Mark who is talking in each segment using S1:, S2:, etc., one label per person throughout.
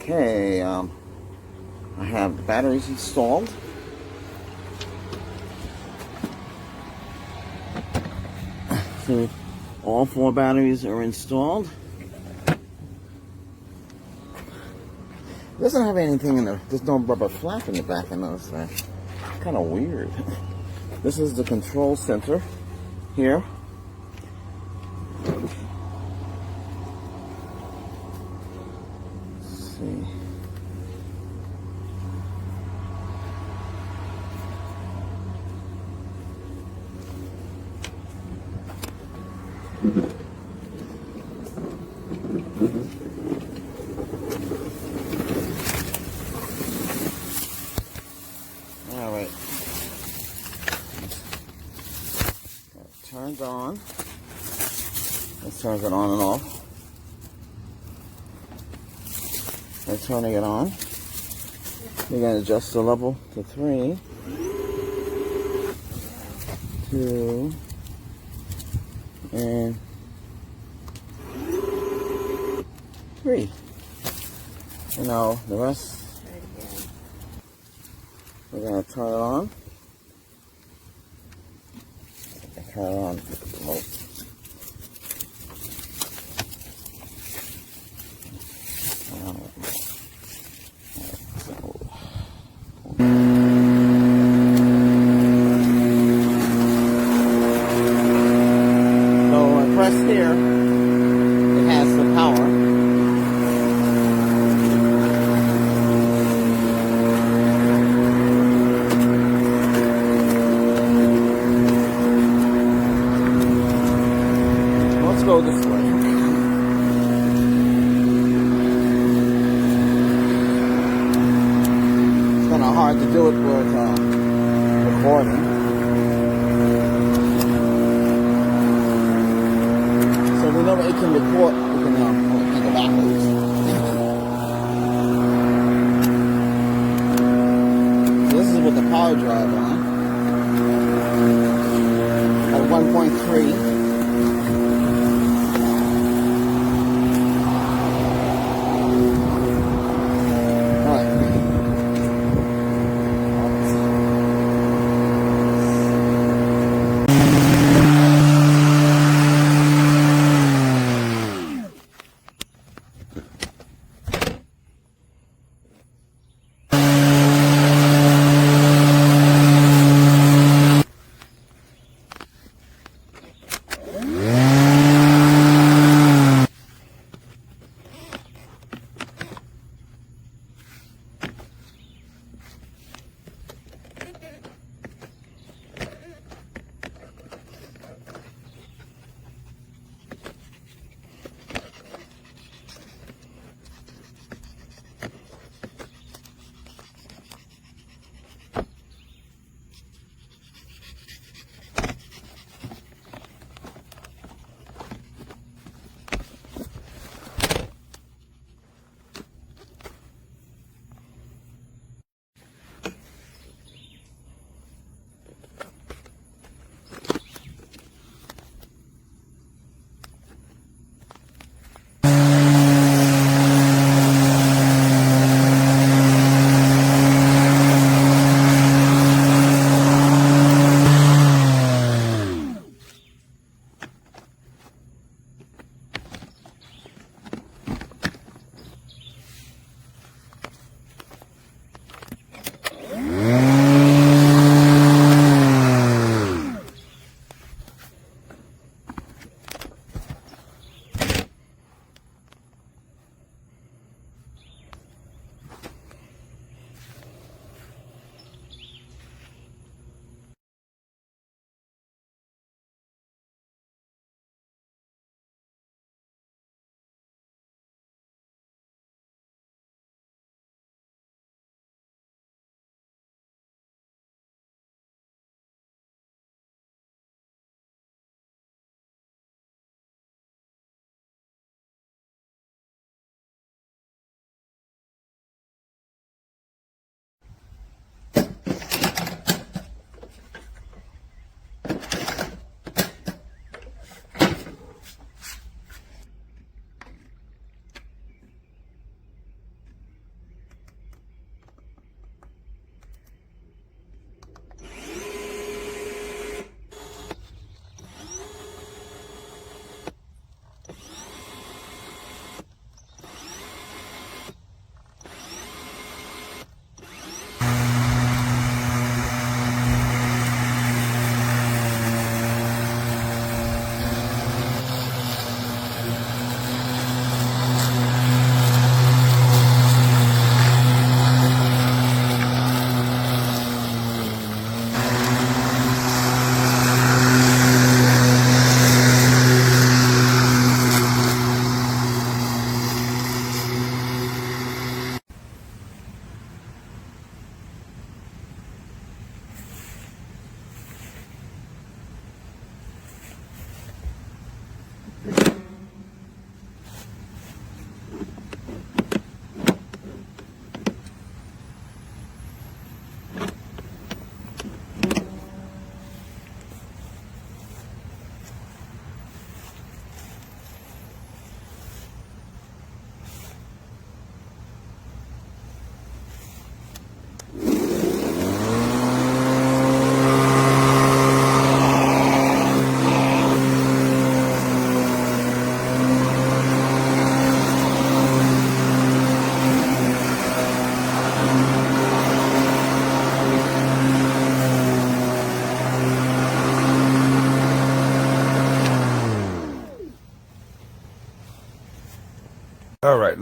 S1: Okay, I have the batteries installed. So all 4 batteries are installed. It doesn't have anything in there. There's no rubber flap in the back. I noticed that. Kind of weird. This is the control center here. Let's see. All right. Turns on. Let's turn it on and off. I'm turning it on. We're going to adjust the level to 3, 2, and 3. You know, the rest, we're going to turn it on. Turn it on. Remote. So I press here, it has the power. Let's go this way. It's kind of hard to do it with recording. So whenever it can record, we can go backwards. So this is with the power drive on at 1.3.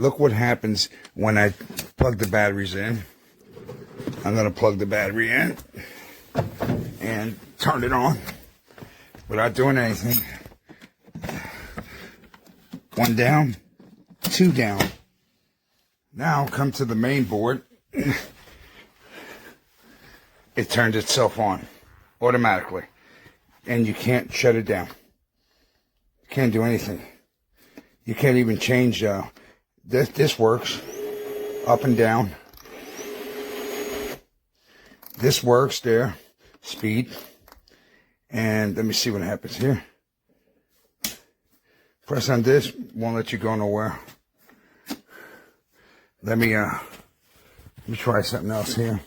S2: look what happens when I plug the batteries in. I'm going to plug the battery in and turn it on without doing anything. 1 down, 2 down. Now come to the main board. It turns itself on automatically, and you can't shut it down. You can't do anything. You can't even change. This works up and down. This works there, speed. And let me see what happens here. Press on this, won't let you go nowhere. Let me try something else here.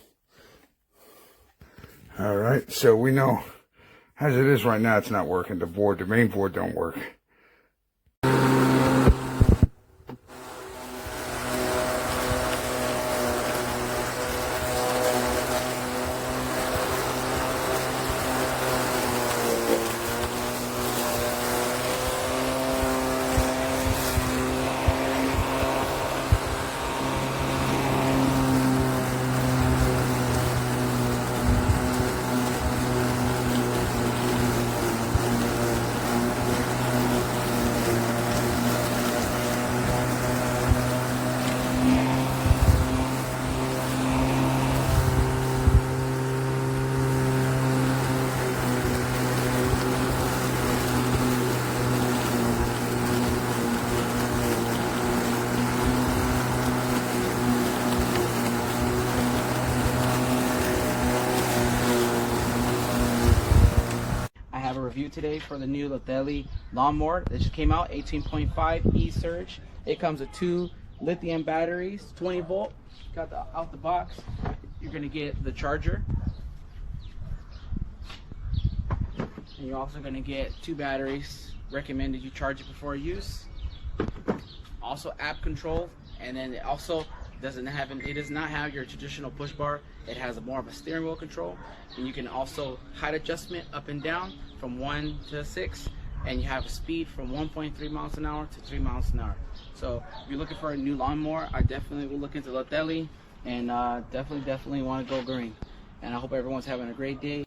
S2: All right, so we know as it is right now, it's not working. The main board don't work.
S3: Have a review today for the new LiTHELi lawnmower that just came out, 18.5 E-Surge. It comes with 2 lithium batteries, 20 volt. Got the out the box. You're gonna get the charger, and you're also gonna get 2 batteries. Recommended you charge it before use. Also app control, and then it also does not have your traditional push bar. It has more of a steering wheel control, and you can also height adjustment up and down from 1 to 6, and you have a speed from 1.3 miles an hour to 3 miles an hour. So if you're looking for a new lawnmower, I definitely will look into LiTHELi, and definitely want to go green. And I hope everyone's having a great day.